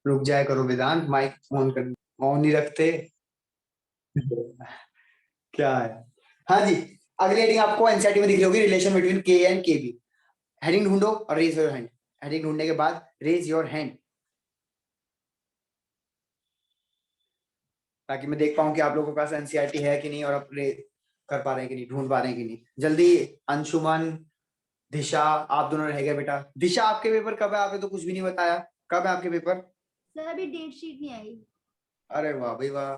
रुक जाए करो वेदांत, माइक ऑन कर, ऑन नहीं रखते। क्या है? हाँ जी, अगली हेडिंग आपको एनसीईआरटी में दिख रही होगी, रिलेशन बिटवीन के एंड के बी। हेडिंग ढूंढो और रेज योर हैंड। हेडिंग ढूंढने के बाद रेज योर हैंड, ताकि मैं देख पाऊं कि आप लोगों के पास एनसीईआरटी है कि नहीं और आप कर पा रहे हैं कि नहीं, ढूंढ पा रहे हैं कि नहीं। जल्दी, अंशुमन, दिशा, आप दोनों रह गए बेटा। दिशा आपके पेपर कब है? आपने तो कुछ भी नहीं बताया, कब है आपके पेपर? सर अभी डेट शीट नहीं आई। अरे वाह भाई वाह,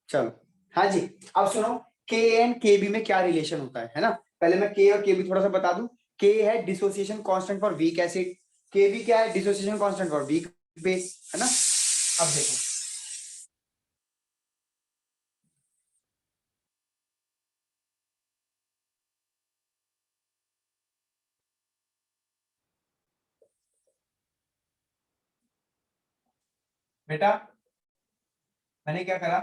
चलो। हाँ जी, अब सुनो, के एंड के बी में क्या रिलेशन होता है ना। पहले मैं के और के बी थोड़ा सा बता दूं। के है dissociation constant for weak acid, के बी क्या है? Dissociation constant for weak base, है ना। अब देखो, बेटा मैंने क्या करा,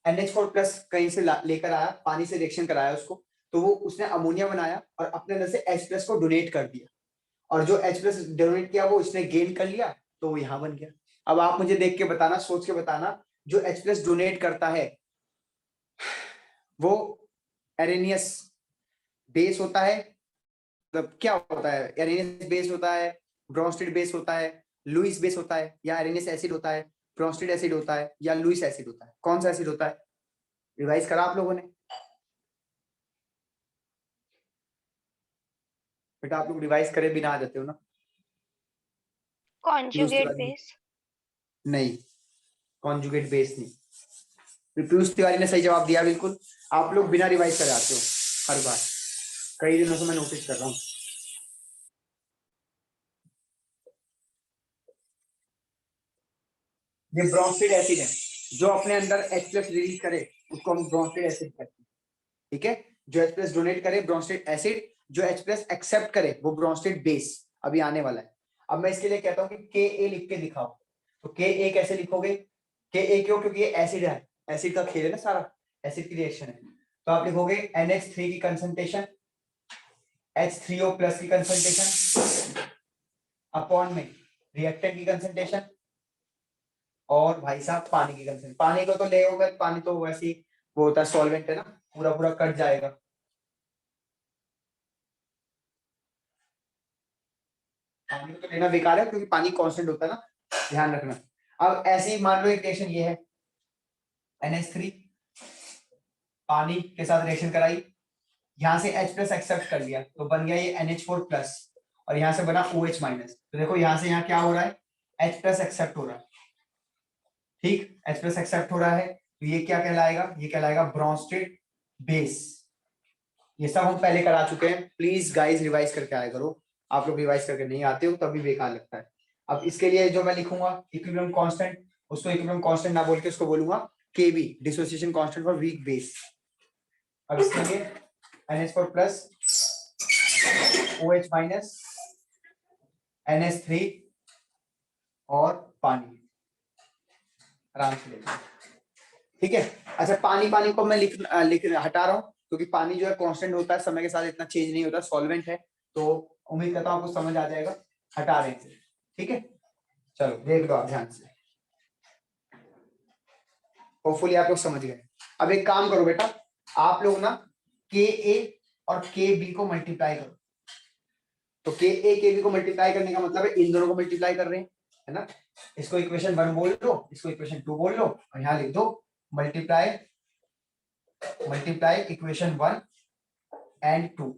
NH4 प्लस कहीं से लेकर आया, पानी से रिएक्शन कराया उसको, तो वो उसने अमोनिया बनाया और अपने अंदर से H प्लस को डोनेट कर दिया, और जो H प्लस डोनेट किया वो इसने गेन कर लिया, तो वो यहाँ बन गया। अब आप मुझे देख के बताना, सोच के बताना, जो H प्लस डोनेट करता है वो एरेनियस बेस होता है, मतलब क्या होता है? एरेनियस बेस होता है, ब्रोंस्टेड बेस होता है, लुइस बेस होता है, या एरेनियस एसिड होता है, ब्रोंस्टेड एसिड होता है, या लुइस एसिड होता है? कौन सा एसिड होता है? रिवाइज करा आप लोगों ने? बेटा आप लोग रिवाइज करे बिना आ जाते हो ना। Conjugate base. नहीं, कॉन्जुगेट बेस नहीं। पीयूष तिवारी ने सही जवाब दिया बिल्कुल। आप लोग बिना रिवाइज करे आते हो हर बार, कई दिनों से मैं नोटिस कर रहा हूँ। ये ब्रोंस्टेड एसिड है, जो अपने अंदर H प्लस रिलीज करे उसको हम ब्रोंस्टेड एसिड कहते हैं, ठीक है। जो H प्लस डोनेट करे ब्रोंस्टेड एसिड, जो H प्लस एक्सेप्ट करे वो ब्रोंस्टेड बेस। अभी आने वाला है। अब मैं इसके लिए कहता हूँ कि Ka लिख के दिखाओ, तो Ka कैसे लिखोगे? Ka क्यों? क्योंकि ये एसिड है, एसिड का खेल है ना सारा, एसिड की रिएक्शन है। तो आप लिखोगे NH3 की कंसंट्रेशन, H3O प्लस की कंसंट्रेशन अपॉन में रिएक्टेंट की कंसंट्रेशन, और भाई साहब पानी की कंसंट्रेशन। पानी को तो ले होगा, पानी तो वैसे ही वो होता है सॉल्वेंट है ना, पूरा पूरा कट जाएगा। पानी को तो लेना बेकार है क्योंकि पानी कांस्टेंट होता है ना, ध्यान रखना। अब ऐसे ही मान लो एक रिएक्शन ये है, NH3 पानी के साथ रिएक्शन कराई, यहाँ से H प्लस एक्सेप्ट कर लिया तो बन गया ये NH4 प्लस, और यहाँ से बना OH माइनस। तो देखो यहाँ से यहाँ क्या हो रहा है, H प्लस एक्सेप्ट हो रहा है, ठीक, H प्लस एक्सेप्ट हो रहा है, तो ये क्या कहलाएगा? ये कहलाएगा ब्रोंस्टेड बेस। ये सब हम पहले करा चुके हैं, प्लीज गाइस रिवाइज करके आया करो। आप लोग रिवाइज करके नहीं आते हो तभी बेकार लगता है। अब इसके लिए जो मैं लिखूंगा इक्विलिब्रियम कांस्टेंट, उसको इक्विलिब्रियम कांस्टेंट ना बोल के उसको बोलूंगा Kb, dissociation constant for weak base. अब इसके लिए NH4 plus OH minus NH3 और पानी, आराम से लेना, ठीक है। अच्छा, पानी पानी को मैं लिख हटा रहा हूँ क्योंकि पानी जो है कांस्टेंट होता है, समय के साथ इतना चेंज नहीं होता, सॉल्वेंट है, तो उम्मीद करता हूँ आपको समझ आ जाएगा। हटा रहे हैं, ठीक है। चलो देख लो आप ध्यान से, होपफुली आप लोग समझ गए। अब एक काम करो बेटा, आप लोग ना Ka और Kb को मल्टीप्लाई करो। तो Ka Kb को मल्टीप्लाई करने का मतलब है इन दोनों को मल्टीप्लाई कर रहे हैं, है ना। इसको इक्वेशन 1 बोल लो, इसको इक्वेशन 2 बोल लो, और यहाँ लिख दो मल्टीप्लाई मल्टीप्लाई इक्वेशन 1 एंड 2।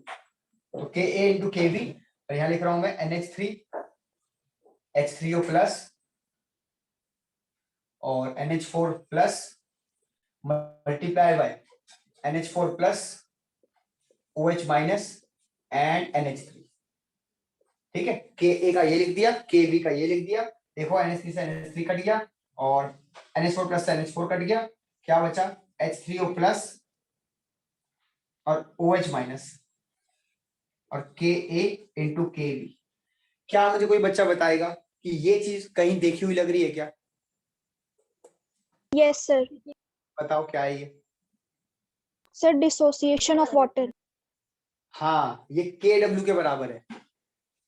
तो Ka इंटू Kb, और यहाँ लिख रहा हूं मैं NH3 H3O प्लस और NH4 plus multiply by NH4 plus OH minus and NH3, ठीक है। Ka का ये लिख दिया, Kb का ये लिख दिया। देखो NH3 से NH3 कट गया और NH4 प्लस से NH4 कट गया, क्या बचा? H3O प्लस और OH माइनस और Ka इंटू Kb। क्या मुझे कोई बच्चा बताएगा कि ये चीज कहीं देखी हुई लग रही है क्या? Yes sir. बताओ क्या है ये? Sir dissociation of water. हाँ, ये KW के बराबर है।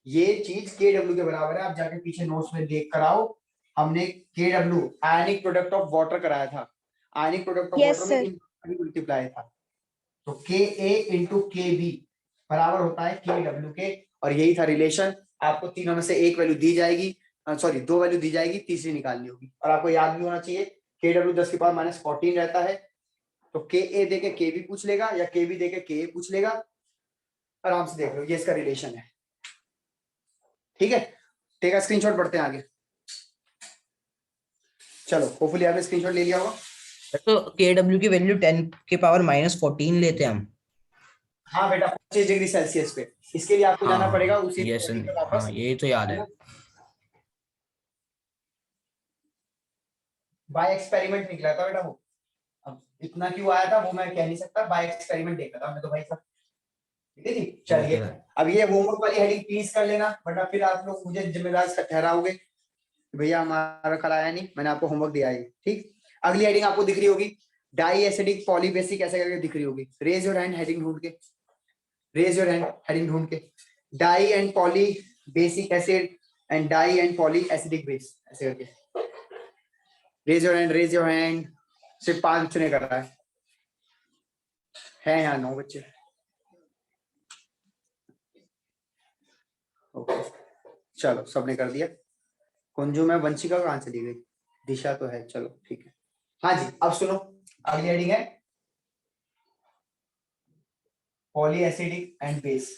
ये चीज KW के बराबर है, आप जाके पीछे नोट्स में देख कर आओ, हमने KW ionic product of water कराया था, ionic product of Yes, water में sir. मल्टीप्लाई था, तो KA इंटू KB बराबर होता है KW के, और यही था रिलेशन। आपको तीनों में से एक वैल्यू दी जाएगी, सॉरी 2 वैल्यू दी जाएगी, तीसरी निकालनी होगी, और आपको याद भी होना चाहिए KW 10 की पावर -14 रहता है, तो KA देके KB पूछ लेगा या KB देके KA पूछ लेगा, आराम से देख लो, ये इसका रिलेशन है। ठीक है, टेक अ स्क्रीनशॉट, बढ़ते हैं आगे। चलो, होपफुली आपने स्क्रीनशॉट ले लिया होगा। तो KW की वैल्यू 10 के पावर -14 लेते हैं हम। हाँ बेटा, 25 डिग्री सेल्सियस पे, इसके लिए आपको जाना पड़ेगा उसी यस, पे वापस, हाँ ये तो याद है है। ना? बाय एक्सपेरिमेंट निकला था बेटा वो, अब इतना क्यों आया था वो मैं कह नहीं सकता, बाय एक्सपेरिमेंट देखा था मैं तो भाई साहब। ठीक है जी, चलिए। Okay. अब ये होमवर्क वाली हेडिंग प्लीज कर लेना, वरना फिर आप लोग मुझे जिम्मेदार ठहराओगे कि भैया हमारा कल आया नहीं, मैंने आपको होमवर्क दिया है। ठीक, अगली हेडिंग आपको दिख रही होगी, डाई एसिडिक पॉलीबेसिक, ऐसे करके दिख रही होगी। रेज योर हैंड हेडिंग ढूंढ के, रेज योर हैंड हेडिंग ढूंढ के, di and poly basic acid and di and poly acidic base, ऐसे करके raise your hand, raise your hand. सिर्फ 5 बच्चों ने कर रहा है यहाँ 9 बच्चे। ओके, चलो सबने कर दिया। कुंजू में वंशिका कहाँ चली गई, दिशा तो है, चलो ठीक है। हाँ जी, अब सुनो, अगली हेडिंग है poly acidic and base,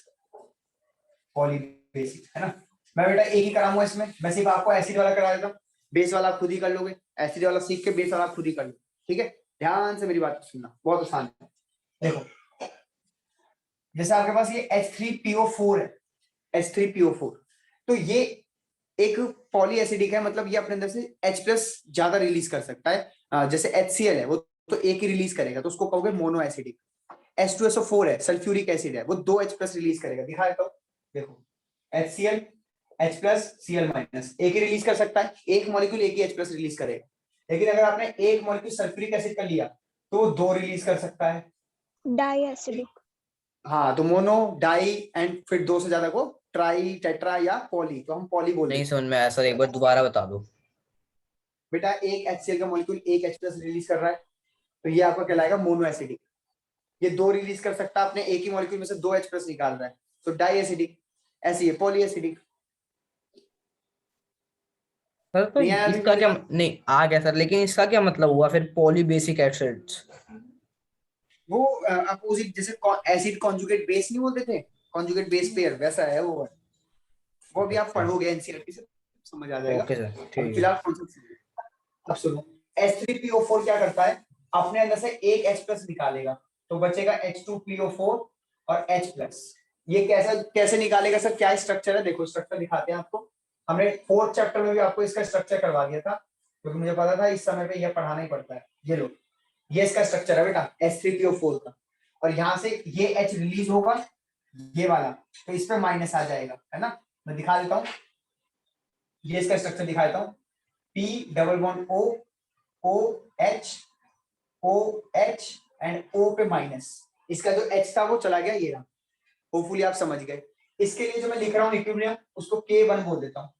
poly basic, है ना। मैं बेटा एक ही कराऊंगा इसमें, मैं सिर्फ आपको एसिड वाला करा देता हूँ, बेस वाला खुद ही कर लोगे, एसिड वाला सीख के बेस वाला खुद ही कर लो। ठीक है, ध्यान से मेरी बात सुनना, बहुत आसान है। देखो, जैसे आपके पास ये H3PO4 है, H3PO4, तो ये एक पॉली एसिडिक है, मतलब ये अपने अंदर से H+ ज्यादा रिलीज कर सकता है, जैसे HCl है वो तो एक ही रिलीज करेगा, तो उसको कहोगे मोनो एसिडिक। H2SO4 है, सल्फ्यूरिक एसिड है, वो 2 H+ रिलीज करेगा, दिखा देता हूं, देखो HCl H+, Cl-, एक ही रिलीज कर सकता है, एक मॉलिक्यूल एक ही H+ रिलीज करेगा। लेकिन अगर आपने एक मॉलिक्यूल सल्फ्यूरिक एसिड का लिया तो 2 रिलीज कर सकता है, Diacidic. हाँ, तो मोनो, डाई एंड फिर 2 से ज्यादा को ट्राई, टेट्रा या पॉली, तो हम पॉली बोलते नहीं हैं। समझ में आया सर, एक बार दोबारा बता दो। बेटा एक HCl का मॉलिक्यूल एक H+ रिलीज कर रहा है, तो ये आपका कहलाएगा मोनो एसिडिक। ये 2 रिलीज कर सकता है, अपने एक ही मॉलिक्यूल में से 2 H+ निकाल रहा है, तो डाई एसिडिक। ऐसी है पॉली एसिडिक। सर तो नहीं आया इसका क्या, दिमाग? नहीं आ गया सर, लेकिन इसका क्या मतलब हुआ फिर पॉलीबेसिक एसिड्स? वो अपोजिट, जैसे एसिड कॉन्जुगेट बेस नहीं बोलते थे, कॉन्जुगेट बेस पेयर, वैसा है वो है। वो भी आप पढ़ोगे एनसीईआरटी से, समझ आ जाएगा। ओके सर, अभी ठीक है। फिलहाल कॉन्सेप्ट समझो। अब सुनो, H3PO4 क्या करता है, अपने अंदर से एक H+ निकालेगा, तो बचेगा H2PO4 और H+। ये कैसे कैसे निकालेगा सर, क्या स्ट्रक्चर है, देखो स्ट्रक्चर दिखाते हैं आपको। हमने 4th चैप्टर में भी आपको इसका स्ट्रक्चर करवा दिया था, क्योंकि मुझे पता था इस समय पे यह पढ़ाना ही पड़ता है। ये लो, ये इसका स्ट्रक्चर है बेटा H3PO4 का, और यहाँ से ये H रिलीज होगा, ये वाला, तो इस पे माइनस आ जाएगा, है ना। मैं दिखा देता हूँ, ये इसका स्ट्रक्चर दिखा देता हूँ, P double bond O, OH, OH and O पे माइनस, इसका जो H था वो चला गया, ये रहा। होपफुली आप समझ गए। इसके लिए जो मैं लिख रहा हूँ इक्विलिब्रियम, उसको K1 बोल देता हूँ।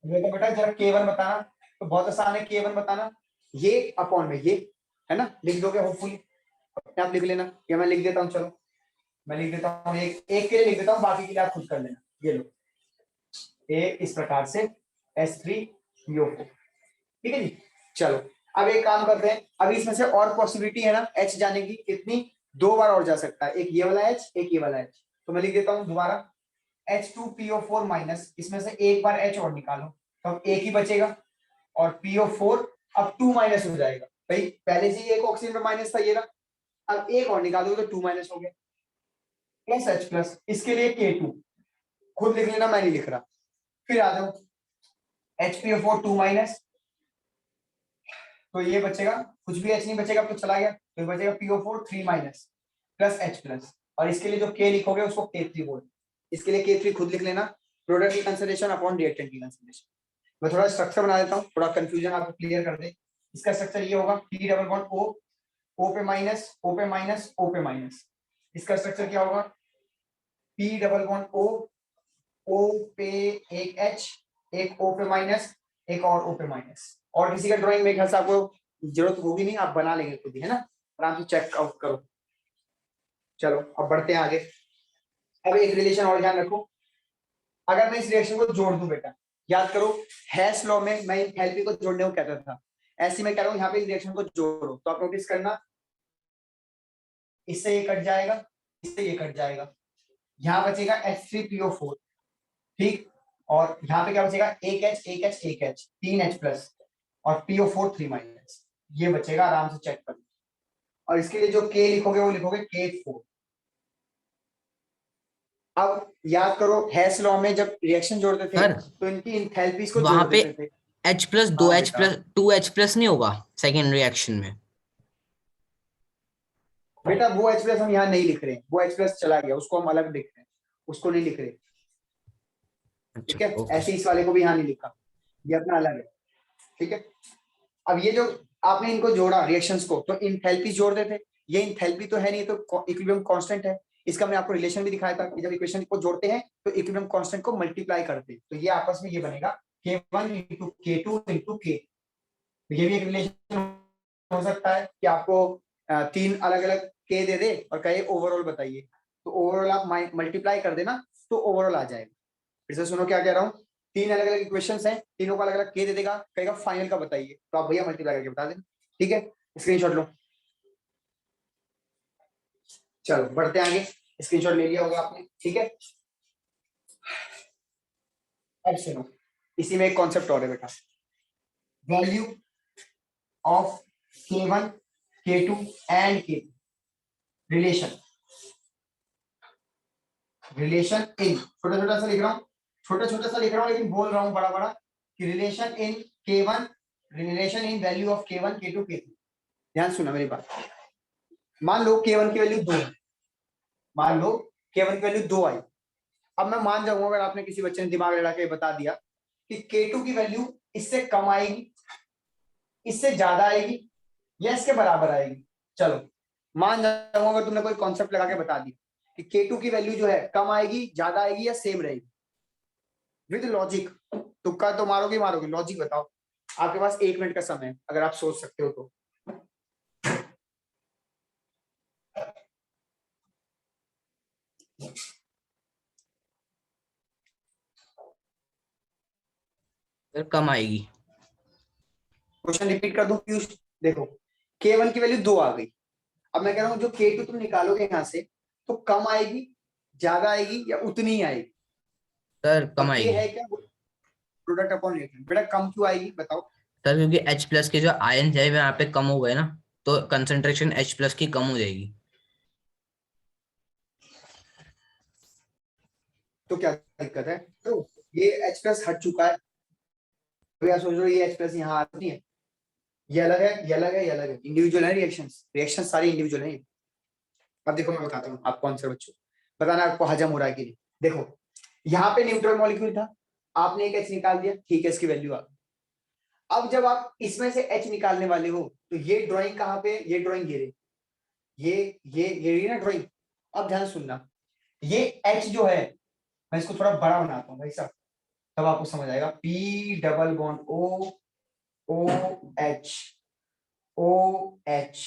बेटा जरा K1 बताना, तो बहुत आसान है K1 बताना, ये अपॉन में ये, है ना, लिख दोगे होपफुली, अपने आप लिख लेना, या मैं लिख देता हूँ, चलो मैं लिख देता हूँ, एक के लिए लिख देता हूँ, बाकी के लिए आप खुद कर लेना। ये लो, ए इस प्रकार से H3PO4, ठीक है जी। चलो अब एक काम करते हैं, अभी इसमें से और पॉसिबिलिटी है ना H जाने की, कितनी, 2 बार और जा सकता है, एक ये वाला H, एक ये वाला H, तो मैं लिख देता हूँ दोबारा H2PO4 माइनस, इसमें से एक बार H और निकालो, तो अब एक ही बचेगा, और PO4 अब 2 माइनस हो जाएगा, भाई पहले से ही एक ऑक्सीजन में माइनस था, ये रहा, अब एक और निकालो तो 2 माइनस हो गया, प्लस H+, इसके लिए K2, खुद लिख लेना, मैं नहीं लिख रहा। फिर आ जाओ HPO4 2 माइनस, तो ये बचेगा, कुछ भी H नहीं बचेगा, तो चला गया, तो बचेगा PO4 3 माइनस प्लस H+, और इसके लिए जो K लिखोगे उसको K3 बोल, इसके लिए K3 खुद लिख लेना, प्रोडक्ट की कंसंट्रेशन अपॉन रिएक्टेंट की कंसंट्रेशन। मैं थोड़ा स्ट्रक्चर बना देता हूँ, थोड़ा कंफ्यूजन आपको क्लियर कर दे। इसका स्ट्रक्चर ये होगा, P double bond O, O पे माइनस, O पे माइनस, O पे माइनस। इसका स्ट्रक्चर क्या होगा, P double bond O, O पे एक H, एक O पे माइनस, एक और O पे माइनस। और किसी का ड्राइंग मेरे ख्याल से आपको जरूरत होगी नहीं, आप बना लेंगे खुद ही, है ना, आराम से चेक आउट करो। चलो अब बढ़ते हैं आगे। अब एक रिलेशन और ध्यान रखो, अगर मैं इस रिएक्शन को जोड़ दूं बेटा, याद करो हैश लॉ में मैं एंथैल्पी को जोड़ने को कहता था, ऐसे मैं कह रहा हूं यहाँ पे इस रिएक्शन को जोड़ो, तो आप नोटिस करना इससे ये कट जाएगा, इससे ये कट जाएगा, यहाँ बचेगा H3PO4, ठीक, और यहाँ पे क्या बचेगा, एक H, एक H, एक H, 3H प्लस और PO4 3 माइनस, ये बचेगा, आराम से चेक कर लो। और इसके लिए जो K लिखोगे वो लिखोगे K4। अब याद करो हैश लॉ में जब रिएक्शन जोड़ते थे सर तो इनकी इंथैल्पीज को वहां जोड़ पे देते थे। H प्लस दो हाँ H बेटा, प्लस 2H प्लस नहीं होगा सेकेंड रिएक्शन में? बेटा वो H प्लस हम यहाँ नहीं लिख रहे हैं, वो H प्लस चला गया, उसको हम अलग लिख रहे हैं, उसको नहीं लिख रहे, अच्छा ठीक है, ओके। ऐसे इस वाले को भी यहाँ नहीं लिखा, ये अपना अलग है, ठीक है। अब ये जो आपने इनको जोड़ा रिएक्शंस को, तो इंथैल्पी जोड़ देते, ये इंथैल्पी तो है नहीं, तो इक्विलिब्रियम कांस्टेंट है, इसका मैं आपको रिलेशन भी दिखाया था कि जब इक्वेशन को जोड़ते हैं तो इक्विलिब्रियम कांस्टेंट को मल्टीप्लाई करते हैं, तो ये आपस में ये बनेगा K1 into K2 into K। ये भी एक रिलेशन हो सकता है कि आपको 3 अलग अलग K दे दे और कहे ओवरऑल बताइए, तो ओवरऑल आप मल्टीप्लाई कर देना तो ओवरऑल आ जाएगा। फिर से सुनो क्या कह रहा हूँ, 3 अलग अलग इक्वेशंस हैं, तीनों का अलग अलग K दे देगा, कहेगा फाइनल का बताइए, तो आप भैया मल्टीप्लाई करके बता दें, ठीक है, स्क्रीनशॉट लो। चलो बढ़ते हैं आगे, स्क्रीनशॉट ले लिया होगा आपने, ठीक है। अब सुनो, इसी में एक कॉन्सेप्ट और है बेटा, value of K1 K2 and K2, relation, relation in, छोटा छोटा सा लिख रहा हूँ, छोटा छोटा सा लिख रहा हूँ लेकिन बोल रहा हूँ बड़ा बड़ा, कि relation in K1, relation in value of K1 K2 K3। ध्यान सुना मेरी बात, मान लो K1 की वैल्यू 2 है, मान लो K1 की वैल्यू 2 आई, अब मैं मान जाऊंगा अगर आपने किसी बच्चे ने दिमाग लड़ा के बता दिया कि K2 की वैल्यू इससे कम आएगी, इससे ज्यादा आएगी या इसके बराबर आएगी, चलो मान जाऊंगा अगर तुमने कोई कॉन्सेप्ट लगा के बता दिया कि K2 की वैल्यू जो है कम आएगी, ज्यादा आएगी या सेम रहेगी, विद लॉजिक, तुक्का तो मारोगे मारोगे, लॉजिक बताओ, आपके पास 1 मिनट का समय है अगर आप सोच सकते हो तो। फिर कम आएगी। क्वेश्चन रिपीट कर दूं पीयूष, देखो K1 की वैल्यू 2 आ गई, अब मैं कह रहा हूं जो K2 तुम निकालोगे यहां से तो कम आएगी, ज्यादा आएगी या उतनी ही आएगी, सर और कम K आएगी। है क्या, प्रोडक्ट अपॉन रिएक्टेंट, बेटा कम क्यों आएगी बताओ। सर क्योंकि H प्लस के जो आयन है वो यहाँ पे कम हो गए ना, तो कंसंट्रेशन H प्लस की कम हो जाएगी। तो क्या दिक्कत है, तो ये H प्लस हट चुका है, भैया सोच लो ये H प्लस यहाँ आती है, ये अलग है, ये अलग है, ये अलग है, इंडिविजुअल है रिएक्शंस, रिएक्शन सारी इंडिविजुअल है। अब देखो मैं बताता हूँ आप कौन से बच्चों, बताना आपको हजम हो रहा है कि नहीं। देखो यहाँ पे न्यूट्रल मॉलिक्यूल था, आपने एक H निकाल दिया, ठीक है, इसकी वैल्यू आ गई। अब जब आप इसमें से H निकालने वाले हो तो ये ड्राइंग कहाँ पे, ये ड्राइंग ये रही, ये रही ना ड्राइंग। अब ध्यान सुनना, ये H जो है मैं इसको थोड़ा बड़ा बनाता हूँ भाई साहब, तब आपको समझ आएगा, P double bond O OH OH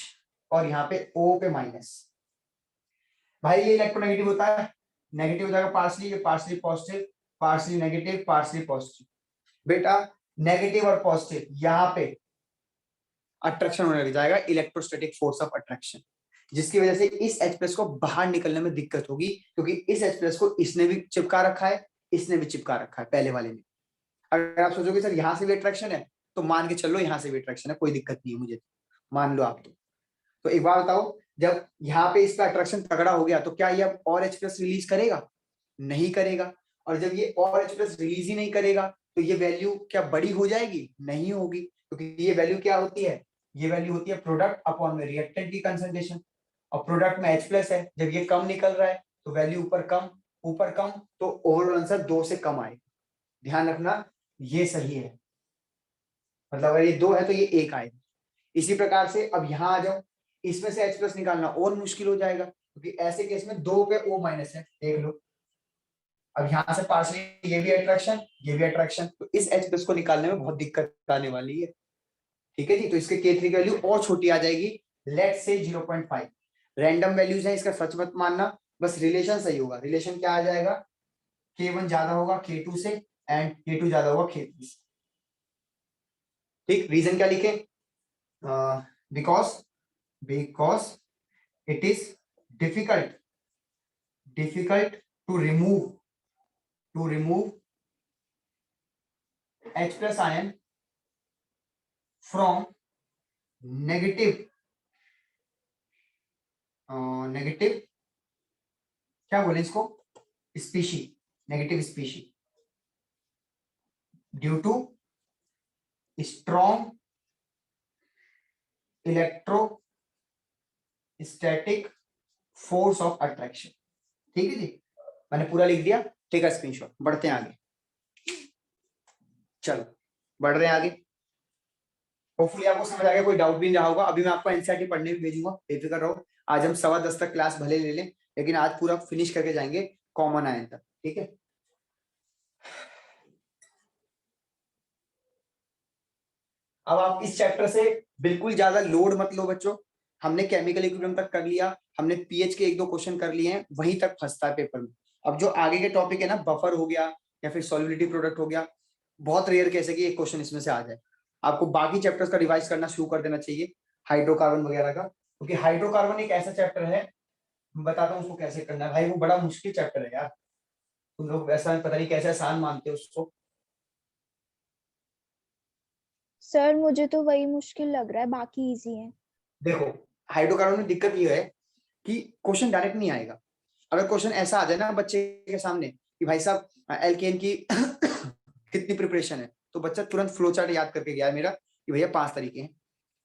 और यहाँ पे O पे माइनस, भाई ये इलेक्ट्रोनेगेटिव होता है, नेगेटिव हो जाएगा पार्सली, ये partially positive, partially negative, partially positive, बेटा नेगेटिव और पॉजिटिव यहाँ पे अट्रैक्शन होने लग जाएगा, इलेक्ट्रोस्टैटिक फोर्स ऑफ अट्रैक्शन, जिसकी वजह से इस H प्लस को बाहर निकलने में दिक्कत होगी, क्योंकि इस H प्लस को इसने भी चिपका रखा है, इसने भी चिपका रखा है पहले वाले में। अगर आप सोचोगे सर यहाँ से भी अट्रैक्शन है, तो मान के चलो यहाँ से भी अट्रैक्शन है, कोई दिक्कत नहीं है मुझे, मान लो आप तो एक बार बताओ, जब यहाँ पे इसका अट्रैक्शन तगड़ा हो गया तो क्या ये अब और H प्लस रिलीज करेगा, नहीं करेगा, और जब ये और H प्लस रिलीज ही नहीं करेगा तो ये वैल्यू क्या बड़ी हो जाएगी, नहीं होगी, क्योंकि ये वैल्यू क्या होती है, ये वैल्यू होती है प्रोडक्ट अपॉन में रिएक्टेंट की कंसंट्रेशन, और प्रोडक्ट में H प्लस है, जब ये कम निकल रहा है तो वैल्यू ऊपर कम, तो ओवरऑल आंसर 2 से कम आएगा, ध्यान रखना ये सही है, मतलब अगर ये 2 है तो ये 1 आएगा। इसी प्रकार से अब यहाँ आ जाओ, इसमें से H प्लस निकालना और मुश्किल हो जाएगा, क्योंकि ऐसे केस में 2 पे O माइनस है, देख लो अब यहाँ से पार्शियली ये भी अट्रैक्शन, ये भी अट्रैक्शन, तो इस H+ को निकालने में बहुत दिक्कत आने वाली है। ठीक है जी, तो इसके K3 की वैल्यू और छोटी आ जाएगी, लेट्स से 0.5। रैंडम वैल्यूज है, इसका सच मत मानना, बस रिलेशन सही होगा। रिलेशन क्या आ जाएगा, K1 ज्यादा होगा K2 से एंड K2 ज्यादा होगा K3 से। ठीक, रीजन क्या लिखे, because it is difficult to remove H+ ion from negative क्या बोले इसको, species, negative species, due to strong electrostatic force of attraction. ठीक है जी, मैंने पूरा लिख दिया, ठीक है स्क्रीनशॉट। बढ़ते हैं आगे, चलो बढ़ रहे हैं आगे। होपफुली आपको समझ आ गया, कोई डाउट भी नहीं रहा होगा। अभी मैं आपको एनसीईआरटी पढ़ने भी भेजूंगा, बेफिक्र रहो। आज हम 10:15 तक क्लास भले ले लें, लेकिन आज पूरा फिनिश करके जाएंगे कॉमन आयन तक। ठीक है, अब आप इस चैप्टर से बिल्कुल ज्यादा लोड मत लो बच्चों। हमने केमिकल इक्विलिब्रियम तक कर लिया, हमने पीएच के 1-2 क्वेश्चन कर लिए हैं, वहीं तक फंसता है पेपर में। अब जो आगे के टॉपिक है ना, बफर हो गया या फिर सॉल्युबिलिटी प्रोडक्ट हो गया, बहुत रेयर केस है कि एक क्वेश्चन इसमें से आ जाए। आपको बाकी चैप्टर्स का रिवाइज करना शुरू कर देना चाहिए, हाइड्रोकार्बन वगैरह का, क्योंकि हाइड्रोकार्बन एक ऐसा चैप्टर है, मैं बताता हूँ उसको कैसे करना है। भाई वो बड़ा मुश्किल चैप्टर है यार, तुम लोग ऐसा पता नहीं कैसे आसान मानते हो उसको। सर मुझे तो वही मुश्किल लग रहा है, बाकी इजी है। देखो हाइड्रोकार्बन में दिक्कत ये है कि क्वेश्चन डायरेक्ट नहीं आएगा। अगर क्वेश्चन ऐसा आ जाए ना बच्चे के सामने कि भाई साहब एल्केन की कितनी प्रिपरेशन है, तो बच्चा तुरंत फ्लो चार्ट याद करके गया है मेरा कि भैया 5 तरीके हैं।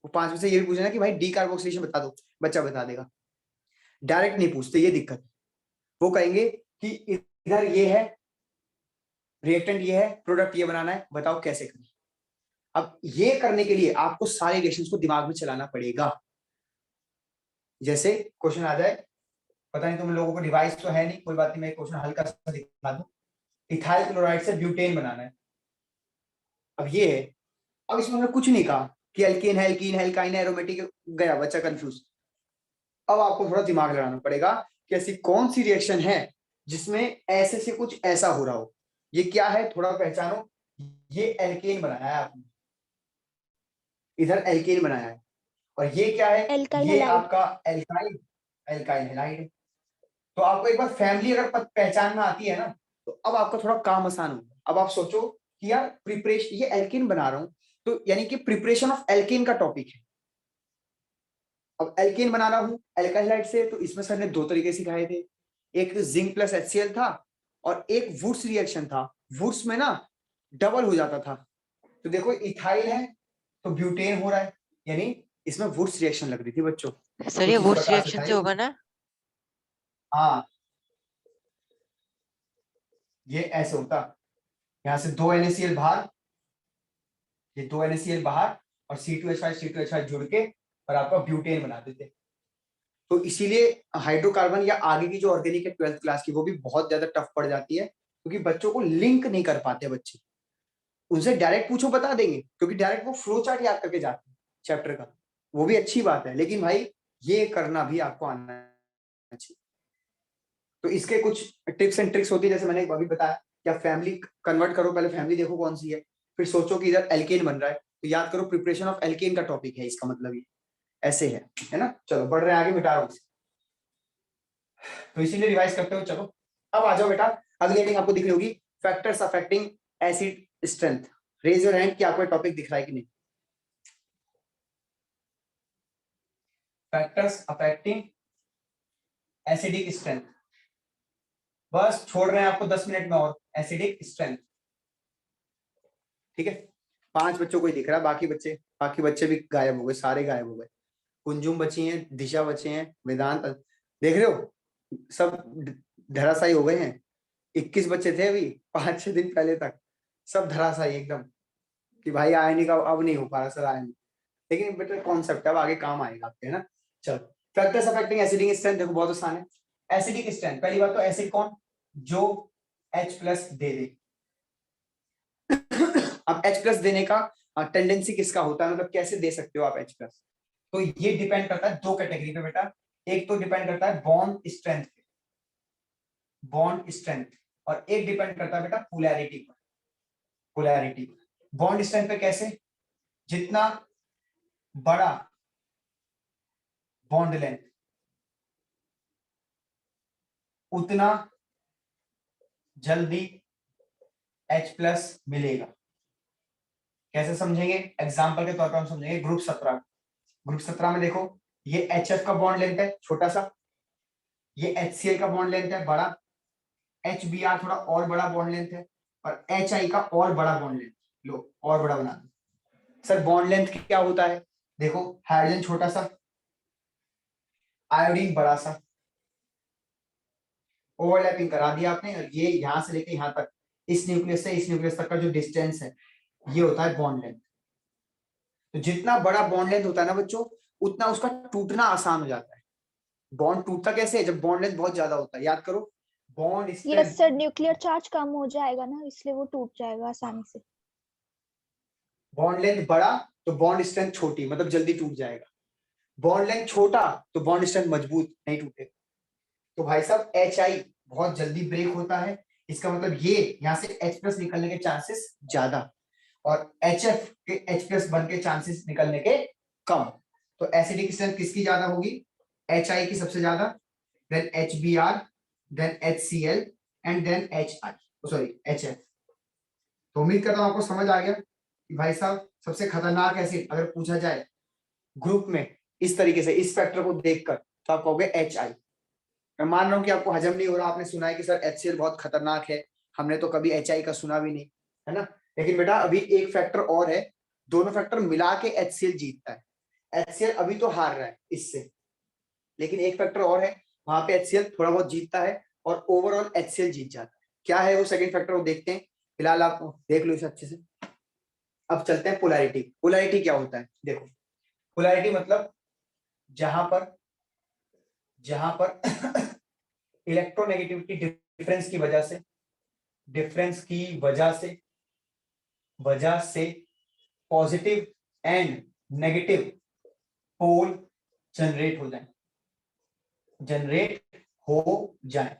वो 5 में से ये भी पूछना कि भाई डीकार्बोक्सिलेशन बता दो, बच्चा बता देगा। डायरेक्ट नहीं पूछते, ये दिक्कत है। वो कहेंगे कि इधर ये है, रिएक्टेंट ये है, प्रोडक्ट ये बनाना है, बताओ कैसे करें। अब ये करने के लिए आपको सारे रिएक्शंस को दिमाग में चलाना पड़ेगा। जैसे क्वेश्चन आ जाए, पता नहीं तुम लोगों को डिवाइस तो है नहीं, कोई बात नहीं, मैं क्वेश्चन हल्का सा दिखा दूं। इथाइल क्लोराइड से ब्यूटेन बनाना है, अब ये है। अब इसमें मैंने कुछ नहीं कहा कि एल्केन है, एल्कीन है, एल्काइन है, एरोमेटिक, गया बच्चा कंफ्यूज। अब आपको थोड़ा दिमाग लगाना पड़ेगा कि ऐसी कौन सी रिएक्शन है जिसमें ऐसे से कुछ ऐसा हो रहा हो। ये क्या है, थोड़ा पहचानो। ये एल्केन बनाया है आपने, इधर एल्केन बनाया है, और ये क्या है, एल्काइल ये हैलाइड। आपका एल्काइल, एल्काइल हैलाइड है। तो आपको एक बार फैमिली अगर पहचान में आती है ना, तो अब आपका थोड़ा काम आसान होगा। अब आप सोचो कि यार प्रिपरेशन, ये एल्केन बना रहा हूं, तो यानी कि प्रिपरेशन ऑफ एल्केन का टॉपिक है। अब एल्केन बना रहा हूं एल्काइल हैलाइड से, तो इसमें सर ने 2 तरीके सिखाए थे, एक जिंक प्लस HCl था, और एक वुड्स रिएक्शन था। वुड्स में ना डबल हो जाता था। तो देखो इथाइल है तो ब्यूटेन हो रहा है, यानी इसमें वुड्स रिएक्शन लग रही थी बच्चों। सर ये कुछ इस वुड्स प्रकार से रिएक्शन था से ये। होगा ना? हाँ, ये ऐसे होता, यहाँ से 2 NaCl बाहर, ये 2 NaCl बाहर, और C2H5 जुड़ के और आपका ब्यूटेन बना देते। तो इसीलिए हाइड्रोकार्बन या आगे की जो ऑर्गेनिक है 12th क्लास की, वो भी बहुत ज्यादा टफ पड़ जाती है, क्योंकि बच्चों को लिंक नहीं कर पाते बच्चे। उनसे डायरेक्ट पूछो बता देंगे, क्योंकि डायरेक्ट वो फ्लो चार्ट याद करके जाते हैं चैप्टर का, वो भी अच्छी बात है, लेकिन भाई ये करना भी आपको आना चाहिए। तो इसके कुछ टिप्स एंड ट्रिक्स होती है, जैसे मैंने अभी बताया, क्या फैमिली कन्वर्ट करो, पहले फैमिली देखो कौन सी है, फिर सोचो कि इधर एल्केन बन रहा है, तो याद करो प्रिपरेशन ऑफ एल्केन का टॉपिक है, इसका मतलब ये ऐसे है ना। चलो बढ़ रहे हैं आगे, मिटा रहा हूं, तो इसीलिए रिवाइज करते हो। चलो अब आ जाओ बेटा, अगली हेडिंग आपको दिख रही होगी, factors affecting acid strength. Raise your hand कि आपको टॉपिक दिख रहा है कि नहीं। फैक्टर्स अफेक्टिंग एसिडिक स्ट्रेंथ, बस छोड़ रहे हैं आपको 10 मिनट में और, एसिडिक स्ट्रेंथ। ठीक है, 5 बच्चों को ही दिख रहा है, बाकी बच्चे भी गायब हो गए, सारे गायब हो गए। कुंजुम बची हैं, दिशा बचे हैं, वेदांत, देख रहे हो सब धराशायी हो गए हैं। 21 बच्चे थे अभी 5-6 दिन पहले तक, सब धराशायी एकदम, कि भाई आयनी का अब नहीं हो पा रहा सर आयनी, लेकिन बेटा कॉन्सेप्ट है, अब आगे काम आएगा आपके, है ना। चलो फैक्टर्स अफेक्टिंग एसिडिक स्ट्रेंथ, देखो बहुत आसान है। एसिडिक स्ट्रेंथ, पहली बात तो एसिड कौन, जो H+ दे दे। अब H+ देने का टेंडेंसी किसका होता है, मतलब कैसे दे सकते हो आप H+? तो ये डिपेंड करता है दो कैटेगरी पे बेटा। एक तो डिपेंड करता है बॉन्ड स्ट्रेंथ पे, बॉन्ड स्ट्रेंथ, और एक डिपेंड करता है बेटा पोलैरिटी पर। पोलैरिटी बॉन्ड स्ट्रेंथ पे कैसे, जितना बड़ा बॉन्ड लेंथ उतना जल्दी H+ मिलेगा। कैसे समझेंगे, एग्जांपल के तौर पर हम समझेंगे ग्रुप 17। ग्रुप 17 में देखो, ये HF का बॉन्ड लेंथ है छोटा सा, ये HCl का बॉन्ड लेंथ है बड़ा, HBr थोड़ा और बड़ा बॉन्ड लेंथ है, और HI का और बड़ा बॉन्ड लेंथ। लो और बड़ा बना दो। सर बॉन्ड लेंथ क्या होता है, देखो हाइड्रोजन छोटा सा, आयोडीन बड़ा सा, ओवरलैपिंग करा दिया आपने, और ये यहां से लेके यहां तक, इस न्यूक्लियस से इस न्यूक्लियस तक का जो डिस्टेंस है ये होता है बॉन्ड लेंथ। तो जितना बड़ा बॉन्ड लेंथ होता है ना बच्चों, उतना उसका टूटना आसान हो जाता है। बॉन्ड टूटता कैसे है, जब बॉन्ड लेंथ बहुत ज्यादा होता है। याद करो, bond yes strength, sir, nuclear charge कम हो जाएगा ना, इसलिए वो टूट जाएगा आसानी से। बॉन्ड लेंथ बड़ा तो बॉन्ड स्ट्रेंथ छोटी, मतलब जल्दी टूट जाएगा। बॉन्ड लेंथ छोटा तो बॉन्ड स्ट्रेंथ मजबूत, नहीं टूटेगा। तो भाई साहब HI बहुत जल्दी ब्रेक होता है, इसका मतलब ये यहाँ से H+ निकलने के चांसेस ज्यादा, और HF के H+ बन के चांसेस निकलने के कम। तो एसिडिक स्ट्रेंथ किसकी ज्यादा होगी, HI की सबसे ज्यादा, then HBr, then HCl and then HI, sorry HF। तो उम्मीद करता हूं आपको समझ आ गया कि भाई साहब सबसे खतरनाक एसिड अगर पूछा जाए ग्रुप में इस तरीके से, इस फैक्टर को देखकर, तो आप कहोगे HI। मैं मान रहा हूं कि आपको हजम नहीं हो रहा, आपने सुना है कि सर HCl बहुत खतरनाक है, हमने तो कभी HI का सुना भी नहीं, है ना। लेकिन बेटा अभी एक फैक्टर और है, दोनों फैक्टर मिला के HCl जीतता है। HCl अभी तो हार रहा है इससे, लेकिन एक फैक्टर और है, वहां पे HCl थोड़ा बहुत जीतता है और ओवरऑल HCl जीत जाता है। क्या है वो सेकंड फैक्टर, वो देखते हैं। फिलहाल आप देख लो इसे अच्छे से। अब चलते हैं पोलैरिटी। पोलैरिटी क्या होता है, देखो पोलैरिटी मतलब जहां पर इलेक्ट्रोनेगेटिविटी डिफरेंस की वजह से positive and negative pole generate हो जाए।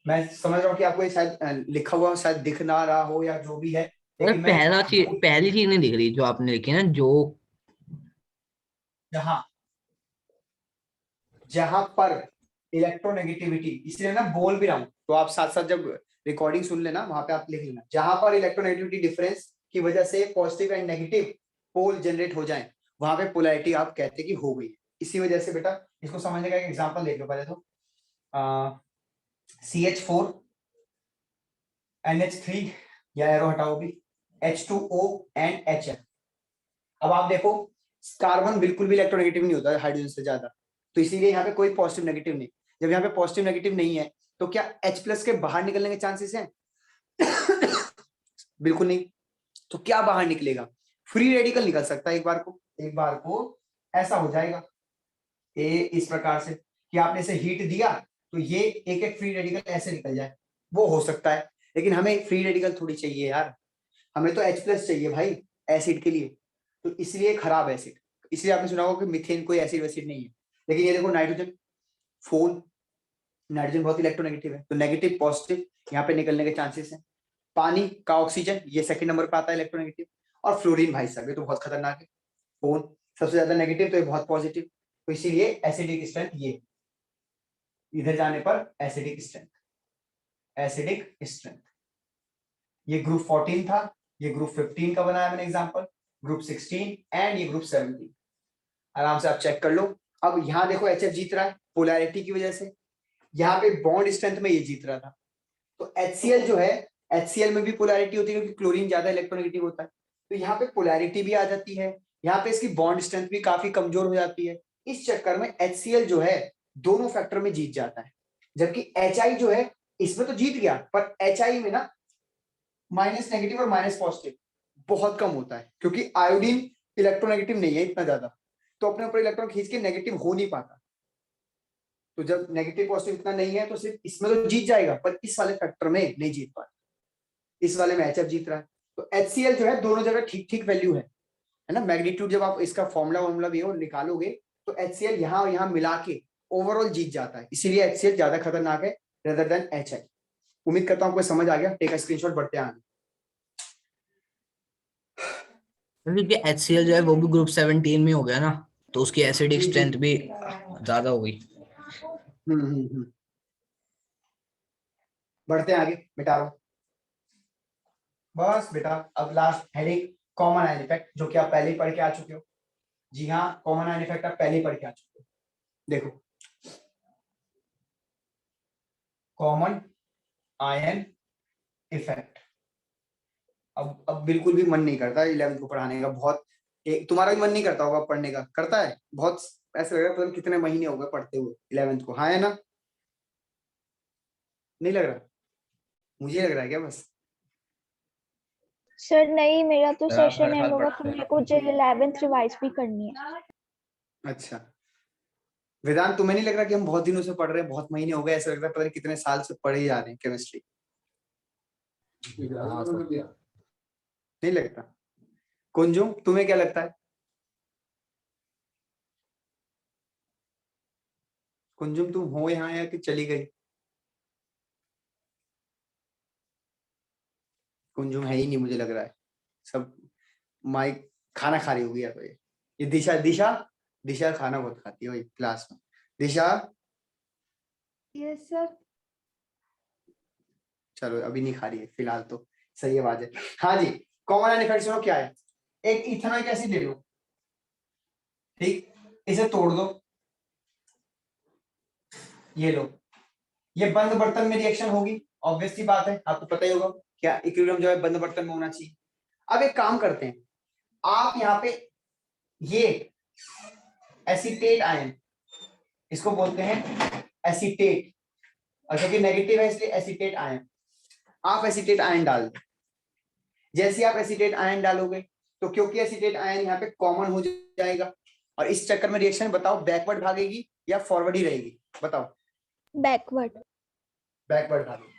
मैं समझ रहा हूँ कि आपको ये शायद लिखा हुआ शायद दिख ना रहा हो या जो भी है, अगर लेकिन मैं पहली चीज नहीं दिख रही जो आपने लिखी ना, जो जहां जहां पर इलेक्ट्रोनेगेटिविटी, इसलिए ना बोल भी रहा हूं, तो आप साथ साथ जब रिकॉर्डिंग सुन लेना वहां पे आप लिख लेना, जहां पर इलेक्ट्रोनेगेटिविटी डिफरेंस की वजह से positive and negative pole generate हो जाए, वहां पे पोलैरिटी आप कहते कि हो गई। इसी वजह से बेटा इसको समझने का एक एग्जांपल देख लो पहले तो। CH4 NH3, या एरो हटाओ भी, H2O एंड HF। अब आप देखो कार्बन बिल्कुल भी इलेक्ट्रोनेगेटिव नहीं होता हाइड्रोजन से ज्यादा, तो इसीलिए यहाँ पे कोई पॉजिटिव नेगेटिव नहीं। जब यहाँ पे पॉजिटिव नेगेटिव नहीं है तो क्या H+ के बाहर निकलने के चांसेस हैं? बिल्कुल नहीं। तो क्या बाहर निकलेगा, फ्री रेडिकल निकल सकता है एक बार को ऐसा हो जाएगा इस प्रकार से कि आपने इसे हीट दिया तो ये एक एक फ्री रेडिकल ऐसे निकल जाए, वो हो सकता है। लेकिन हमें फ्री रेडिकल थोड़ी चाहिए यार, हमें तो H+ चाहिए भाई एसिड के लिए। तो इसलिए खराब एसिड, इसलिए आपने सुना होगा कि मीथेन कोई एसिड वैसिड नहीं है। लेकिन ये देखो नाइट्रोजन, फोन, नाइट्रोजन बहुत इलेक्ट्रोनेगेटिव है, तो नेगेटिव पॉजिटिव यहाँ पे निकलने के चांसेस हैं। पानी का ऑक्सीजन ये सेकंड नंबर पे आता है इलेक्ट्रोनेगेटिव, और फ्लोरीन भाई साहब ये तो बहुत खतरनाक है। फोन सबसे ज्यादा नेगेटिव, तो ये बहुत पॉजिटिव, तो इसीलिए एसिडिक स्ट्रेंथ ये इधर जाने पर एसिडिक स्ट्रेंथ। ये ग्रुप 14 था, ये ग्रुप 15 का बनाया मैंने एग्जांपल, ग्रुप 16 एंड ये ग्रुप 17। आराम से आप चेक कर लो। अब यहाँ देखो HF जीत रहा है पोलैरिटी की वजह से, यहाँ पे बॉन्ड स्ट्रेंथ में ये जीत रहा था। तो HCl जो है, HCl में भी पोलैरिटी होती है क्योंकि क्लोरीन ज्यादा इलेक्ट्रोनेगेटिव होता है, तो यहाँ पे पोलैरिटी भी आ जाती है, यहाँ पे इसकी बॉन्ड स्ट्रेंथ भी काफी कमजोर हो जाती है। इस चक्कर में HCl जो है दोनों फैक्टर में जीत जाता है, जबकि HI जो है इसमें तो जीत गया, पर HI में ना माइनस नेगेटिव और माइनस पॉजिटिव बहुत कम होता है, क्योंकि आयोडीन इलेक्ट्रोनेगेटिव नहीं है इतना ज्यादा, तो अपने ऊपर इलेक्ट्रॉन खींच के नेगेटिव हो नहीं पाता। तो जब नेगेटिव पॉजिटिव इतना नहीं है तो सिर्फ इसमें तो जीत जाएगा, पर इस वाले फैक्टर में नहीं जीत पाता, इस वाले में HF जीत रहा है। तो HCl जो है दोनों जगह ठीक ठीक वैल्यू है ना। मैग्नीट्यूड जब आप इसका फॉर्मूला भी हो निकालोगे तो HCl यहाँ और यहाँ मिला के ओवरऑल जीत जाता है, इसीलिए HCl ज्यादा खतरनाक है रेदर देन HI। उम्मीद करता हूँ आपको समझ आ गया। टेक अ स्क्रीनशॉट, बढ़ते हैं आगे। क्योंकि HCl जो है वो भी ग्रुप 17 में हो गया ना, तो उसकी एसिडिक स्ट्रेंथ भी ज्यादा हो गई। बढ़ते हैं आगे, मिटा रहा हूं बस बेटा। अब last heading common ion effect, जो कि आप पहले ही पढ़ के आ चुके हो। जी हाँ, कॉमन आयन इफेक्ट आप पहले ही पढ़ के आ चुके हो। देखो, कॉमन आयन इफेक्ट अब बिल्कुल भी मन नहीं करता 11th को पढ़ाने का। बहुत तुम्हारा भी मन नहीं करता होगा पढ़ने का, करता है? बहुत ऐसा लग रहा है पता नहीं कितने महीने हो गए पढ़ते हुए 11th को, हाँ है ना? नहीं लग रहा? मुझे लग रहा है क्या बस? सर नहीं, मेरा तो सर, आप सेशन हर एंड साल होगा पढ़ते तो हैं। मेरे को जो 11th रिवाइज भी करनी है। अच्छा वेदांत, तुम्हें नहीं लग रहा कि हम बहुत दिनों से पढ़ रहे हैं, बहुत महीने हो गए, ऐसा लग रहा है पता नहीं कितने साल से पढ़े ही जा रहे हैं केमिस्ट्री? नहीं लगता? कुंजुम, तुम्हें क्या लगता है? कुंजुम तुम हो यहाँ या कि चली गई? कुंजुम है ही नहीं मुझे लग रहा है, सब माइक खाना खा रही होगी या तो ये दिशा दिशा दिशा खाना बहुत खाती है वही क्लास में। दिशा, यस सर। चलो अभी नहीं खा रही है फिलहाल तो, सही आवाज है। हाँ जी, कॉमन आयन इफेक्ट सुनो क्या है। एक इथेनॉइक एसिड ले लो, ठीक, इसे तोड़ दो, ये लो, ये बंद बर्तन में रिएक्शन होगी, ऑब्वियस सी बात है, आपको पता ही होगा क्या इक्विलिब्रियम जो है बंद बर्तन में होना चाहिए। अब एक काम करते हैं, आप यहाँ पे ये एसीटेट आयन, इसको बोलते हैं एसीटेट, और क्योंकि नेगेटिव है इसलिए एसीटेट आयन, आप एसीटेट आयन डाल दो। जैसे आप एसीटेट आयन डालोगे तो क्योंकि एसीटेट आयन यहाँ पे कॉमन हो जाएगा, और इस चक्कर में रिएक्शन बताओ बैकवर्ड भागेगी या फॉरवर्ड ही रहेगी? बताओ। बैकवर्ड। बैकवर्ड भागेगी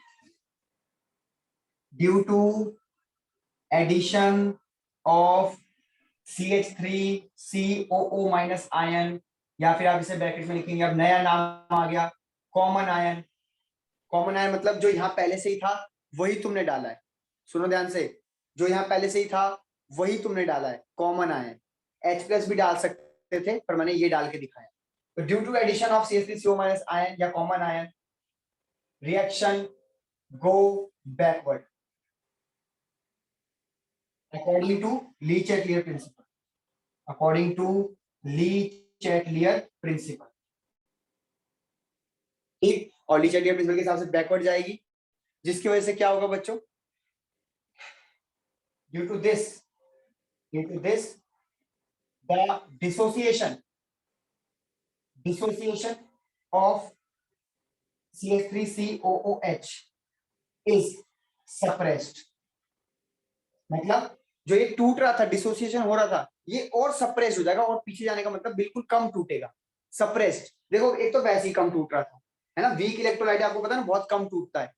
due to addition of CH3COO minus ion, या फिर आप इसे ब्रैकेट में लिखेंगे, अब नया नाम आ गया कॉमन आयन। कॉमन आयन मतलब जो यहाँ पहले से ही था वही तुमने डाला है, सुनो ध्यान से, जो यहाँ पहले से ही था वही तुमने डाला है, कॉमन आयन। H+ भी डाल सकते थे पर मैंने ये डाल के दिखाया। तो due to addition of CH3CO minus ion या common ion, reaction go backward according to Lee-Chatelier principle, according to Lee-Chatelier principle, ठीक। और ली-चैटलियर प्रिंसिपल के हिसाब से बैकवर्ड जाएगी, जिसकी वजह से क्या होगा बच्चों? Due to this the dissociation of CH3COOH is suppressed. मतलब जो ये टूट रहा था, डिसोसिएशन हो रहा था, ये और सप्रेस हो जाएगा, और पीछे जाने का मतलब बिल्कुल कम टूटेगा, सप्रेस्ड। देखो एक तो वैसे ही कम टूट रहा था, है ना, वीक इलेक्ट्रोलाइट आपको पता है ना बहुत कम टूटता है,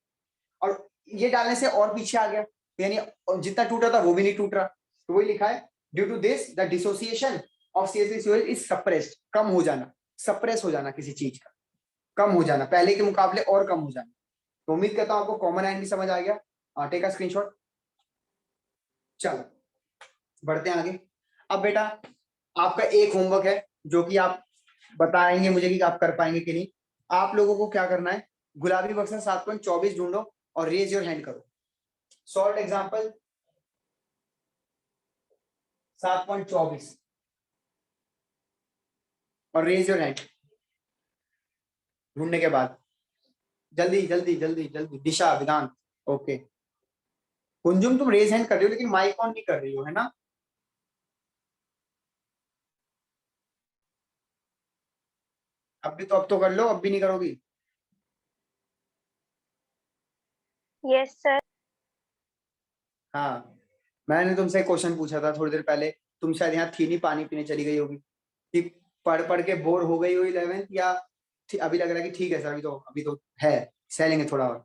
और ये डालने से और पीछे आ गया, यानी जितना टूटा था वो भी नहीं टूट रहा। तो वही लिखा है due to this the dissociation of CH3COOH is suppressed, कम हो जाना, सप्रेस हो जाना किसी चीज का, कम हो जाना, पहले के मुकाबले और कम हो जाना। तो उम्मीद करता हूं आपको कॉमन आयन भी समझ आ गया। टेक का स्क्रीनशॉट। चलो बढ़ते हैं आगे। अब बेटा आपका एक होमवर्क है जो कि आप बताएंगे मुझे कि आप कर पाएंगे कि नहीं। आप लोगों को क्या करना है, गुलाबी बक्सा 7.24 ढूंढो और रेज योर हैंड करो। सॉल्ट एग्जांपल 7.24 और रेज योर हैंड ढूंढने के बाद जल्दी जल्दी जल्दी जल्दी। दिशा, वेदांत, ओके। कुंजुम तुम रेज हैंड कर रही हो लेकिन माइक ऑन नहीं कर रही हो, है ना? अब तो कर लो, अब भी नहीं करोगी? Yes sir. हाँ, मैंने तुमसे क्वेश्चन पूछा था थोड़ी देर पहले, तुम शायद यहाँ थी नहीं, पानी पीने चली गई होगी, कि पढ़ पढ़ के बोर हो गई हो 11th, या अभी लग रहा है कि ठीक है सर, अभी तो है, सह लेंगे थोड़ा और,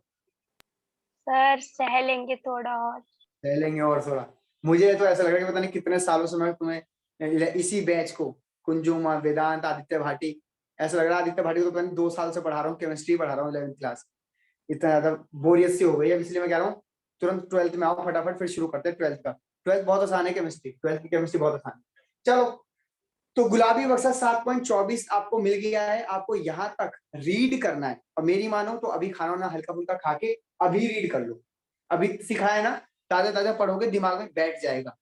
सर सह लेंगे थोड़ा और। सह लेंगे और थोड़ा। मुझे तो ऐसा लग रहा है कि पता नहीं कितने सालों से मैं तुम्हें इसी बैच को, कुंजुम, वेदांत, आदित्य भाटी, ऐसा लग रहा है आदित्य भाटी को तो पता नहीं 2 साल से पढ़ा रहा हूँ, केमिस्ट्री पढ़ा रहा हूँ 11th क्लास। इतना ज्यादा बोरियत सी हो गई है, इसलिए मैं कह रहा हूँ तुरंत 12th में आओ फटाफट, फिर शुरू करते हैं 12th का। 12th बहुत आसान है केमिस्ट्री, 12th की केमिस्ट्री बहुत आसान है। चलो, तो गुलाबी बक्सा 7.24 आपको मिल गया है। आपको यहाँ तक रीड करना है, और मेरी मानो तो अभी खाना वाना हल्का फुल्का खा के अभी रीड कर लो। अभी सिखाया ना, ताजा ताजा पढ़ोगे, दिमाग में बैठ जाएगा,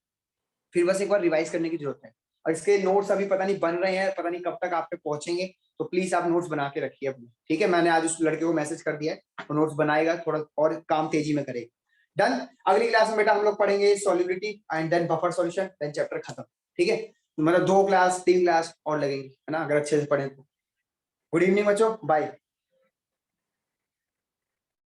फिर बस एक बार रिवाइज करने की जरूरत है। और इसके नोट्स अभी पता नहीं बन रहे हैं, पता नहीं कब तक आप पे पहुंचेंगे, तो प्लीज आप नोट्स बना के रखिए अपने, ठीक है। मैंने आज उस लड़के को मैसेज कर दिया है, तो नोट्स बनाएगा, थोड़ा और काम तेजी में करेगा। डन। अगली क्लास में बेटा हम लोग पढ़ेंगे solubility and then buffer solution, then chapter खत्म, ठीक है। मतलब 2 क्लास 3 क्लास और लगेंगे, है ना, अगर अच्छे से पढ़ें तो। गुड इवनिंग बच्चों, बाय।